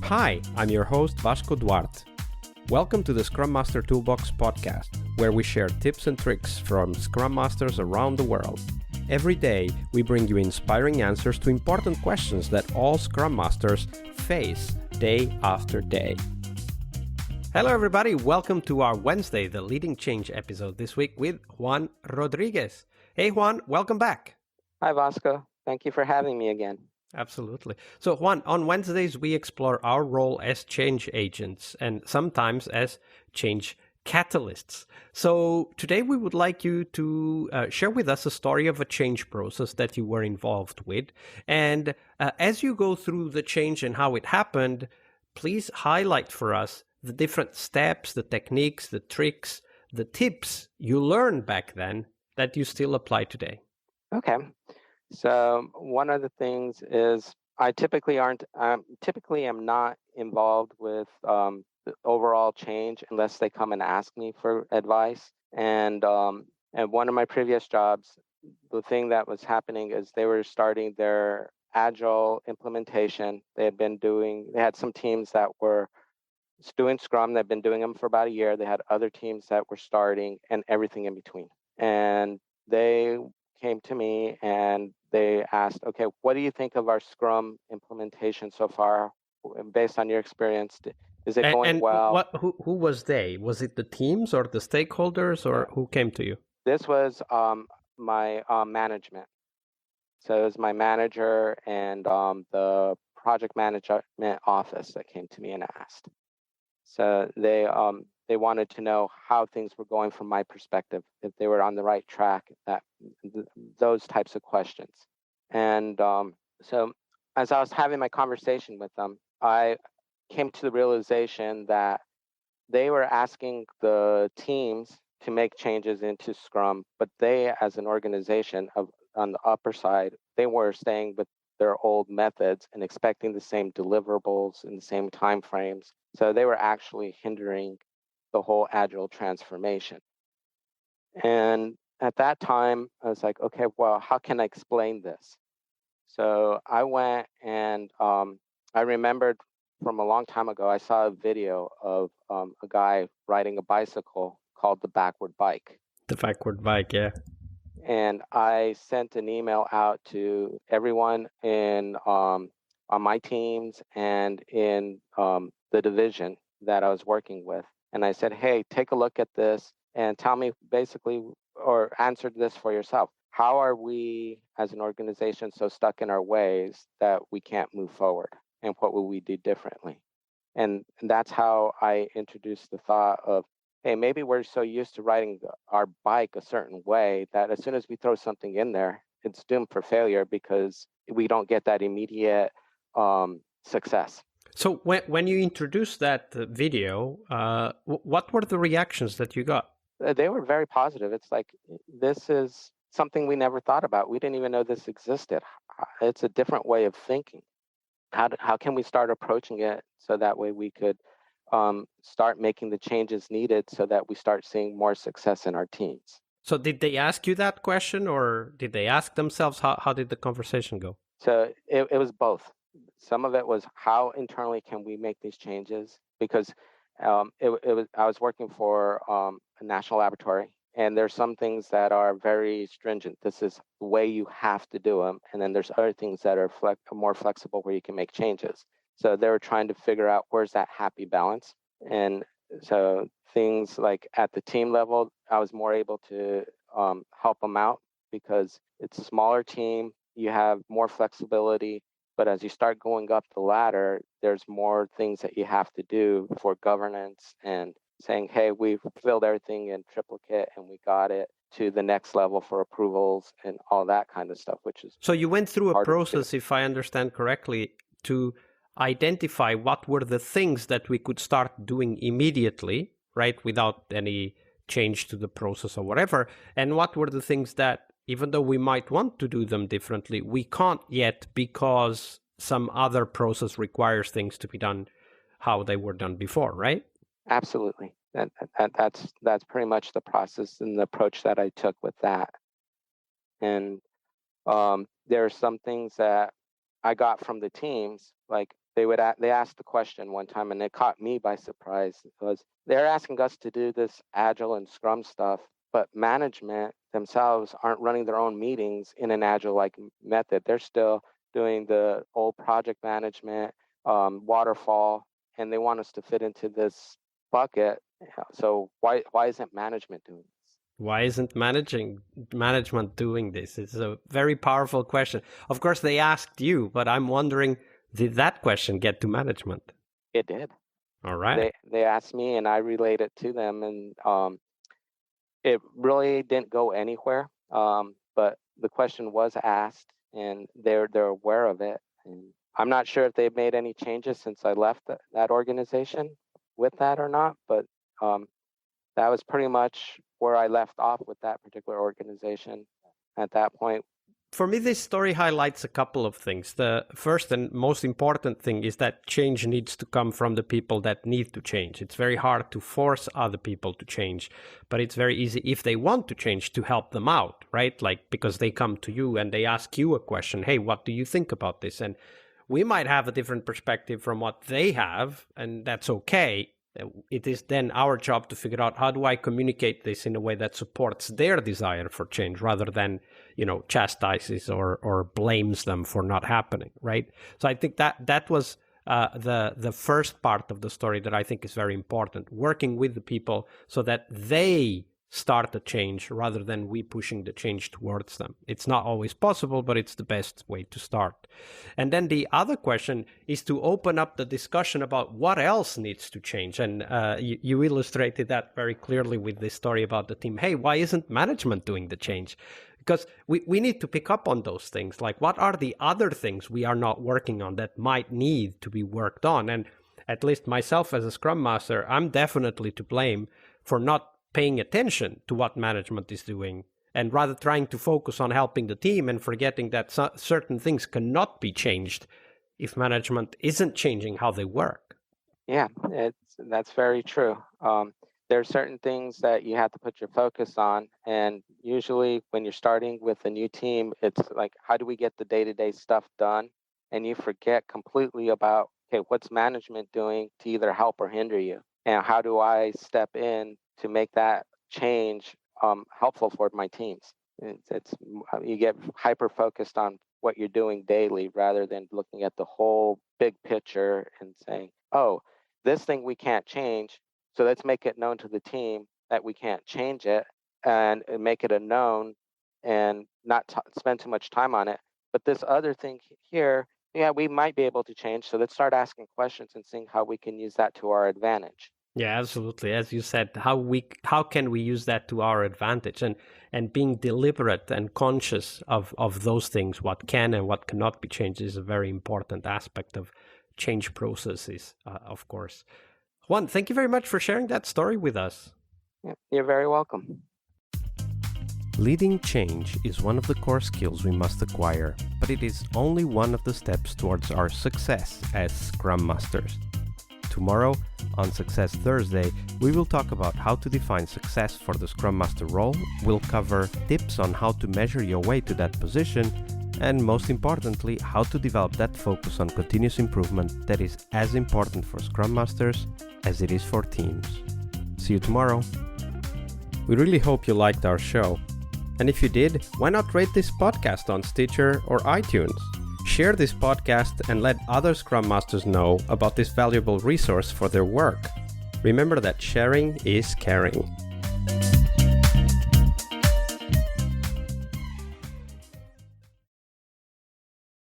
Hi, I'm your host Vasco Duarte. Welcome to the Scrum Master Toolbox podcast, where we share tips and tricks from Scrum Masters around the world. Every day, we bring you inspiring answers to important questions that all Scrum Masters face day after day. Hello everybody, welcome to our Wednesday, the Leading Change episode this week with Juan Rodriguez. Hey Juan, welcome back. Hi Vasco, thank you for having me again. Absolutely. So Juan, on Wednesdays we explore our role as change agents and sometimes as change catalysts. So today we would like you to share with us a story of a change process that you were involved with. And as you go through the change and how it happened, please highlight for us the different steps, the techniques, the tricks, the tips you learned back then that you still apply today. Okay. So one of the things is I typically am not involved with the overall change unless they come and ask me for advice. And one of my previous jobs, the thing that was happening is they were starting their agile implementation. They had some teams that were doing Scrum. They've been doing them for about a year. They had other teams that were starting and everything in between. And they came to me and they asked, okay, what do you think of our Scrum implementation so far? Based on your experience, is it going well? Who was they? Was it the teams or the stakeholders or who came to you? This was my management. So it was my manager and the project management office that came to me and asked. So they wanted to know how things were going from my perspective, if they were on the right track, those types of questions. And so as I was having my conversation with them, I came to the realization that they were asking the teams to make changes into Scrum, but they, as an organization on the upper side, they were staying with their old methods and expecting the same deliverables in the same timeframes. So they were actually hindering the whole agile transformation. And at that time, I was like, okay, well, how can I explain this? So I went and I remembered from a long time ago, I saw a video of a guy riding a bicycle called the backward bike. The backward bike, yeah. And I sent an email out to everyone on my teams and in the division that I was working with. And I said, hey, take a look at this and tell me basically, or answer this for yourself. How are we as an organization so stuck in our ways that we can't move forward? And what will we do differently? And that's how I introduced the thought of, hey, maybe we're so used to riding our bike a certain way that as soon as we throw something in there, it's doomed for failure because we don't get that immediate success. So when you introduced that video, what were the reactions that you got? They were very positive. It's like, this is something we never thought about. We didn't even know this existed. It's a different way of thinking. How can we start approaching it so that way we could start making the changes needed so that we start seeing more success in our teams? So did they ask you that question or did they ask themselves? How did the conversation go? So it was both. Some of it was how internally can we make these changes? Because I was working for a national laboratory, and there's some things that are very stringent. This is the way you have to do them. And then there's other things that are more flexible where you can make changes. So they were trying to figure out where's that happy balance. And so things like at the team level, I was more able to help them out because it's a smaller team. You have more flexibility. But as you start going up the ladder, there's more things that you have to do for governance and saying, hey, we've filled everything in triplicate and we got it to the next level for approvals and all that kind of stuff, which is... So you went through a process, if I understand correctly, to identify what were the things that we could start doing immediately, right, without any change to the process or whatever, and what were the things that, even though we might want to do them differently, we can't yet because some other process requires things to be done how they were done before, right? Absolutely. That's pretty much the process and the approach that I took with that. And there are some things that I got from the teams, like they asked the question one time, and it caught me by surprise. Was they're asking us to do this agile and Scrum stuff, but management themselves aren't running their own meetings in an agile-like method. They're still doing the old project management, waterfall, and they want us to fit into this bucket. So why isn't management doing this? Why isn't management doing this? It's a very powerful question. Of course, they asked you, but I'm wondering, did that question get to management? It did. All right. They asked me, and I relayed it to them, and it really didn't go anywhere. But the question was asked, and they're aware of it. And I'm not sure if they've made any changes since I left that organization with that or not, but that was pretty much where I left off with that particular organization at that point. For me, this story highlights a couple of things. The first and most important thing is that change needs to come from the people that need to change. It's very hard to force other people to change, but it's very easy if they want to change to help them out, right? Like, because they come to you and they ask you a question, hey, what do you think about this? And we might have a different perspective from what they have, and that's okay. It is then our job to figure out, how do I communicate this in a way that supports their desire for change rather than, chastises or blames them for not happening, right? So I think that was the first part of the story that I think is very important, working with the people so that they start the change rather than we pushing the change towards them. It's not always possible, but it's the best way to start. And then the other question is to open up the discussion about what else needs to change. And you illustrated that very clearly with this story about the team. Hey, why isn't management doing the change? Because we need to pick up on those things. Like, what are the other things we are not working on that might need to be worked on? And at least myself as a Scrum Master, I'm definitely to blame for not paying attention to what management is doing and rather trying to focus on helping the team and forgetting that certain things cannot be changed if management isn't changing how they work. Yeah, that's very true. There are certain things that you have to put your focus on. And usually when you're starting with a new team, it's like, how do we get the day-to-day stuff done? And you forget completely about, okay, what's management doing to either help or hinder you? And how do I step in to make that change helpful for my teams? It's you get hyper focused on what you're doing daily rather than looking at the whole big picture and saying, oh, this thing we can't change, so let's make it known to the team that we can't change it and make it a known and not spend too much time on it. But this other thing here, yeah, we might be able to change. So let's start asking questions and seeing how we can use that to our advantage. Yeah, absolutely. As you said, how can we use that to our advantage, and being deliberate and conscious of those things, what can and what cannot be changed, is a very important aspect of change processes, of course. Juan, thank you very much for sharing that story with us. Yeah, you're very welcome. Leading change is one of the core skills we must acquire, but it is only one of the steps towards our success as Scrum Masters. Tomorrow, on Success Thursday, we will talk about how to define success for the Scrum Master role. We'll cover tips on how to measure your way to that position, and most importantly, how to develop that focus on continuous improvement that is as important for Scrum Masters as it is for teams. See you tomorrow. We really hope you liked our show. And if you did, why not rate this podcast on Stitcher or iTunes? Share this podcast and let other Scrum Masters know about this valuable resource for their work. Remember that sharing is caring.